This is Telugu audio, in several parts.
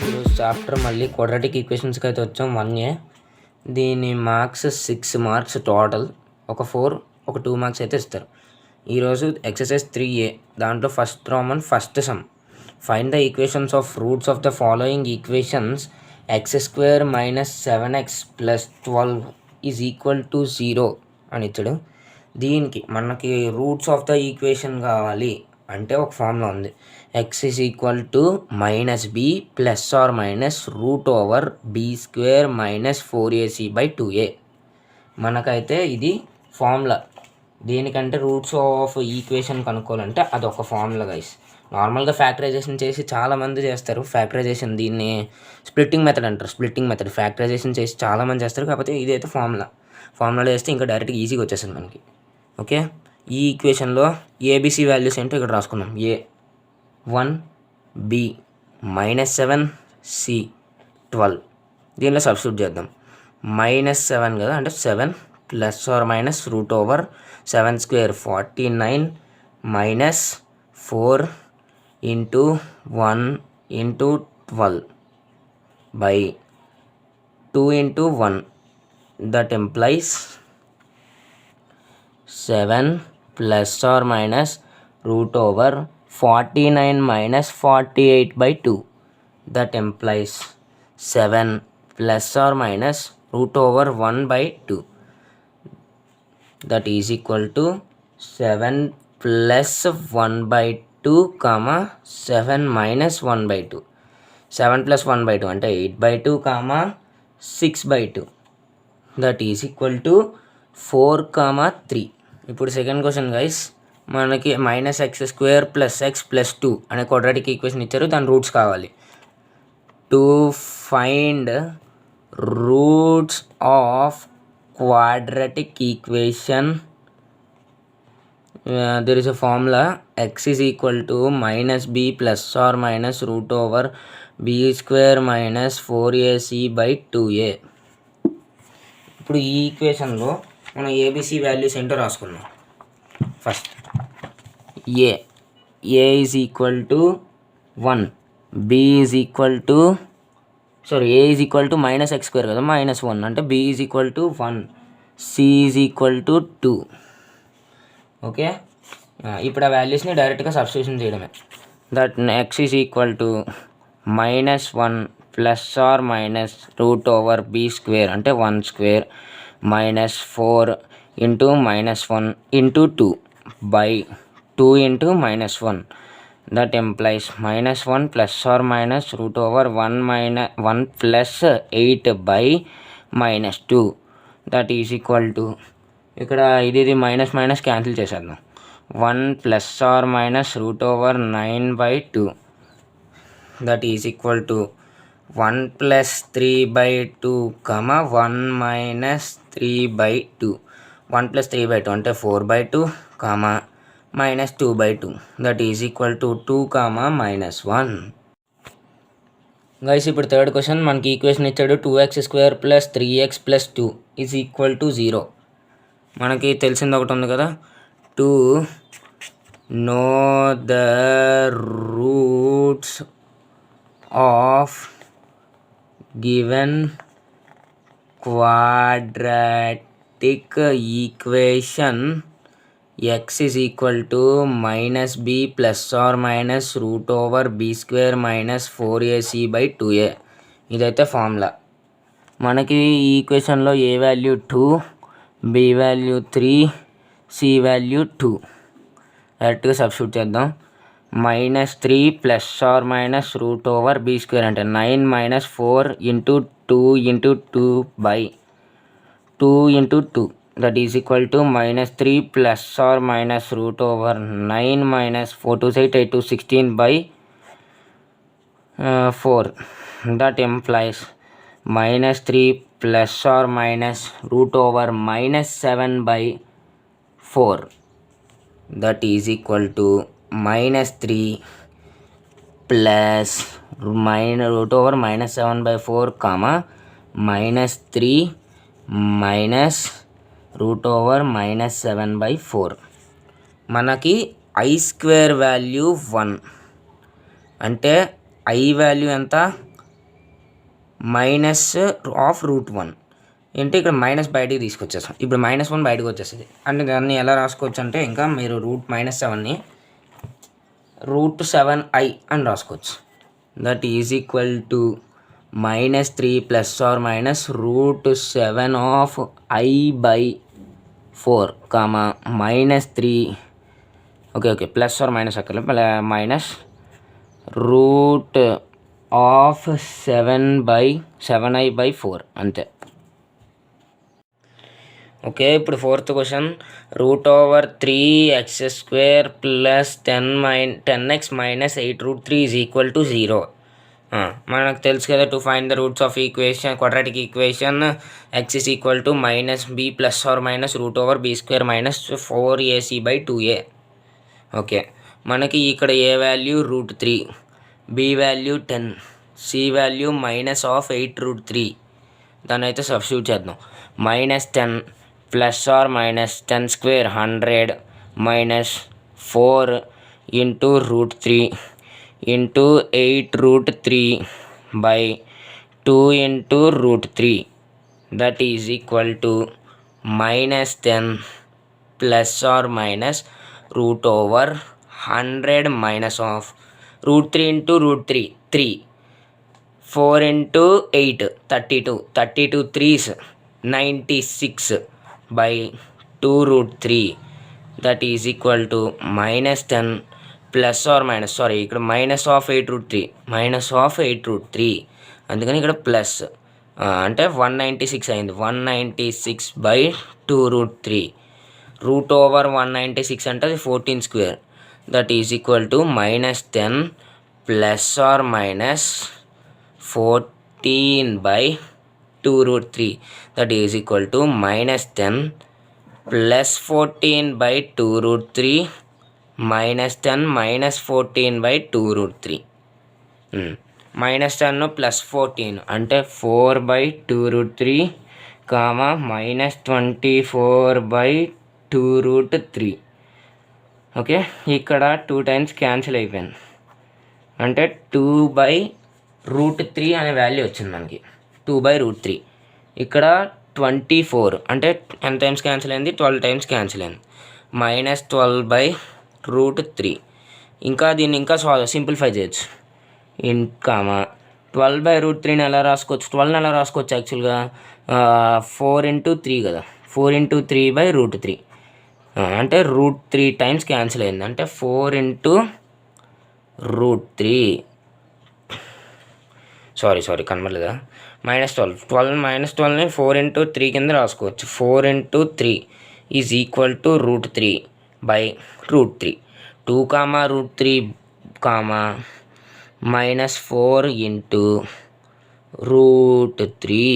ఈరోజు చాప్టర్ మళ్ళీ క్వాడ్రాటిక్ ఈక్వేషన్స్కి అయితే వచ్చాం 1A. దీని మార్క్స్ 6 మార్క్స్ టోటల్. ఒక 4 ఒక 2 మార్క్స్ అయితే ఇస్తారు. ఈరోజు ఎక్సర్సైజ్ 3A, దాంట్లో ఫస్ట్ రామన్ first sum. Find the equations of roots of the following equations. x² - 7x + 12 is equal to 0 అని ఇచ్చాడు. దీనికి మనకి రూట్స్ ఆఫ్ ద ఈక్వేషన్ కావాలి అంటే ఒక ఫార్ములా ఉంది. x is equal to -b ± √b² - 4ac/2a. మనకైతే ఇది ఫార్ములా. దీనికంటే రూట్స్ ఆఫ్ ఈక్వేషన్ కనుక్కోవాలంటే అదొక ఫార్ములా గైస్. నార్మల్గా ఫ్యాక్టరైజేషన్ చేసి చాలామంది చేస్తారు. ఫ్యాక్టరైజేషన్ దీన్ని స్ప్లిట్టింగ్ మెథడ్ అంటారు. స్ప్లిట్టింగ్ మెథడ్ ఫ్యాక్టరైజేషన్ చేసి చాలామంది చేస్తారు. కాకపోతే ఇదైతే ఫార్ములాలో వేస్తే ఇంకా డైరెక్ట్గా ఈజీగా వచ్చేస్తుంది మనకి. ఓకే, ఈ ఈక్వేషన్లో ఏబిసి వాల్యూస్ ఏంటో ఇక్కడ రాసుకున్నాం. a1 b -7 c 12. దీనిలో సబ్స్టిట్యూట్ చేద్దాం. -7 కదా, అంటే 7 ± √7² 49 -4 × 1 × 12 by 2 × 1. That implies 7 ± √49 - 48/2. That implies 7 ± √1/2. That is equal to 7 + 1/2, 7 - 1/2. 7 + 1/2 అంటే 8/2, 6/2. That is equal to 4, 3. ఇప్పుడు సెకండ్ క్వశ్చన్ గైస్, మనకి -x² + x + 2 అనే క్వాడ్రాటిక్ ఈక్వేషన్ ఇచ్చారు. దాని రూట్స్ కావాలి. To find roots of quadratic equation, there is a formula. x is equal to -b ± √b² - 4ac/2a. ఇప్పుడు ఈ ఈక్వేషన్లో మనం ఏబిసి వాల్యూస్ ఏంటో రాసుకున్నాం. First a is equal to 1, b is equal to a is equal to -x² కదా, -1 అంటే b is equal to 1, c is equal to 2. Okay, ఇప్పుడు ఆ వాల్యూస్ని డైరెక్ట్గా సబ్స్టిట్యూషన్ చేయడమే. That x is equal to -1 ± √b² అంటే 1² -4 × -1 × 2 by 2 × -1. That implies -1 ± √1 + 8/-2. That is equal to, ఇక్కడ ఇది మైనస్ క్యాన్సిల్ చేసేద్దాం. 1 ± √9/2. That is equal to 1 + 3/2, 1 - 3/2. 1 + 3/2 అంటే 4/2, -2/2. That is equal to 2, -1. Guys ఇప్పుడు థర్డ్ క్వశ్చన్, మనకి ఈక్వేషన్ ఇచ్చాడు 2x² + 3x + 2 is equal to 0. మనకి తెలిసింది ఒకటి ఉంది కదా, to know the roots of given quadratic equation, x is equal to -b ± √b² - 4ac/2a. ఇదైతే ఫార్ములా. మనకి ఈ ఈక్వేషన్లో a value 2, b value 3, c value 2. డైరెక్ట్గా సబ్స్టిట్యూట్ చేద్దాం. -3 ± √b² అంటే 9 - 4 × 2 × 2 by 2 × 2. That is equal to -3 ± √9 - 4 2 8 8 2 16/4. That implies -3 ± √−7/4. That is equal to -3 ± √−7/4, -3 √−7/4. మనకి i² వాల్యూ 1, అంటే I వాల్యూ ఎంత, మైనస్ ఆఫ్ రూట్ 1. ఏంటి ఇక్కడ మైనస్ బయటికి తీసుకొచ్చేస్తాం. ఇప్పుడు -1 బయటకు వచ్చేస్తుంది. అంటే దాన్ని ఎలా రాసుకోవచ్చు అంటే ఇంకా మీరు √-7ని √7i అని రాసుకోవచ్చు. That is equal to -3 ± √7 of i/4 -3 okay plus or minus అక్కడ మైనస్ రూట్ ఆఫ్ 7i/4 అంతే. ఓకే, ఇప్పుడు 4th క్వశ్చన్ √3x² + 10x - 8√3 = 0. మనకు తెలుసు కదా, to find the roots of equation quadratic equation x = -b ± √b² - 4ac/2a. Okay, మనకి ఇక్కడ A value √3, B value 10, C value -8√3. దాన్ని అయితే సబ్స్టిట్యూట్ చేద్దాం. -10 ± 10² 100 -4 × √3 × 8√3/2 × √3. That is equal to -10 ± √100 minus of √3 × √3 3, 4 × 8 32, 32 3s 96/2 √3. That is equal to -10 ± ఇక్కడ -8√3 అందుకని ఇక్కడ ప్లస్ అంటే 196 అయింది. 196/2 √3. √196 అంటే అది 14². That is equal to -10 ± 14/2 √3. That is equal to -10 +14/2 √3 -10 -14/2 √3. -10 +14 అంటే 4/2 √3, -24/2 √3. ఓకే, ఇక్కడ 2 టైమ్స్ క్యాన్సిల్ అయిపోయింది. అంటే 2/√3 అనే వాల్యూ వచ్చింది మనకి. 2/√3. ఇక్కడ 24 అంటే ఎంత టైమ్స్ క్యాన్సిల్ అయింది, 12 టైమ్స్ క్యాన్సిల్ అయింది. -12/√3. ఇంకా దీన్ని ఇంకా సింప్లిఫై చేయొచ్చు. 12/√3ని ఎలా రాసుకోవచ్చు, 12ని ఎలా రాసుకోవచ్చు యాక్చువల్గా 4 × 3 కదా, 4 × 3/√3. అంటే √3 టైమ్స్ క్యాన్సిల్ అయింది. అంటే 4 × √3 సారీ కనబడలేదా, -12 -12ని 4 × 3 కింద రాసుకోవచ్చు. 4 × 3 ఈజ్ ఈక్వల్ టు √3/√3. 2, √3, -4 × √3.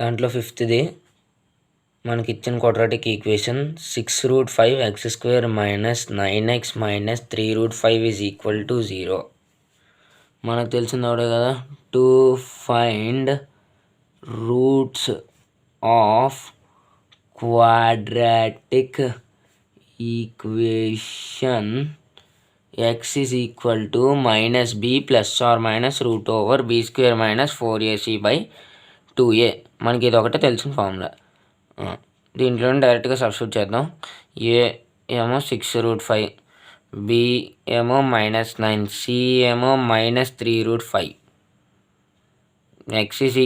దాంట్లో 5th మనకి ఇచ్చిన క్వాడ్రాటిక్ ఈక్వేషన్ 6√5x² - 9x - 3√5 = 0. మనకు తెలిసింది ఒకటే కదా, to find roots of quadratic equation x = -b ± √b² - 4ac/2a. మనకి ఇది ఒకటే తెలిసిన ఫార్ములా. దీంట్లో డైరెక్ట్గా సబ్స్టిట్యూట్ చేద్దాం. ఏ ఏమో 6√5, బి ఏమో -9, సి ఏమో -3√5. x =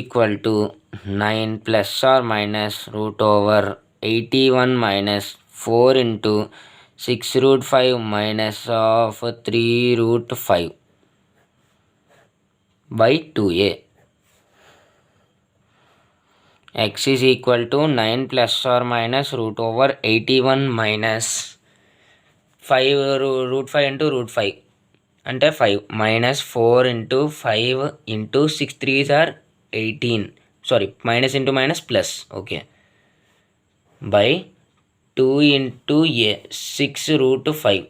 9 ± √81 - 4 × 6√5 - 3√5/2a. x = 9 ± √81 - 5 √5 × √5 అంటే 5 -4 × 5 × 6 3s are 18. Sorry minus into minus plus. Okay, by 2 × a 6√5.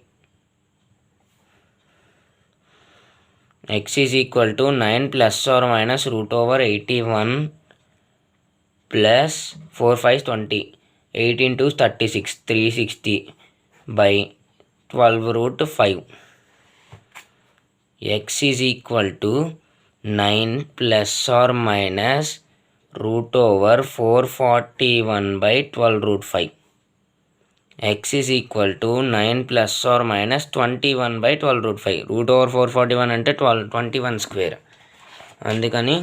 x = 9 ± √81 plus 4 5 20, 8 × 36 360/12 √5. x is equal to 9 plus or minus root over 441 by 12 root 5. X is equal to 9 plus or minus 21 by 12 root 5. Root over 441 అంటే 21 స్క్వేర్, అందుకని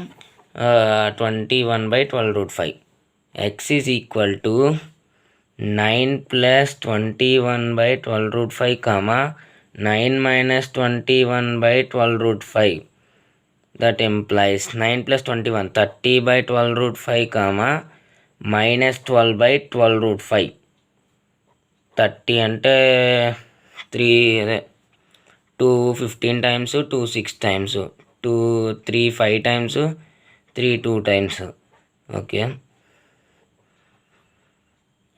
21 by 12 root 5. X is equal to 9 plus 21 by 12 root 5 comma 9 minus 21 by 12 root 5. That implies 9 plus 21 30 by 12 root 5 comma minus 12 by 12 root 5. 30 అంటే 3 అదే 2 15 times 2 6 times 2 3 5 times 3 2 times. Okay,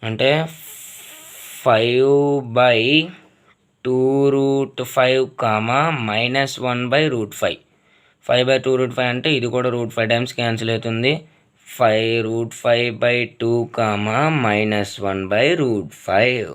అంటే 5 by 2 root 5 comma minus 1 by root 5. 5 by 2 root 5 అంటే ఇది కూడా root 5 టైమ్స్ క్యాన్సిల్ అవుతుంది. 5 root 5 by 2 comma minus 1 by root 5.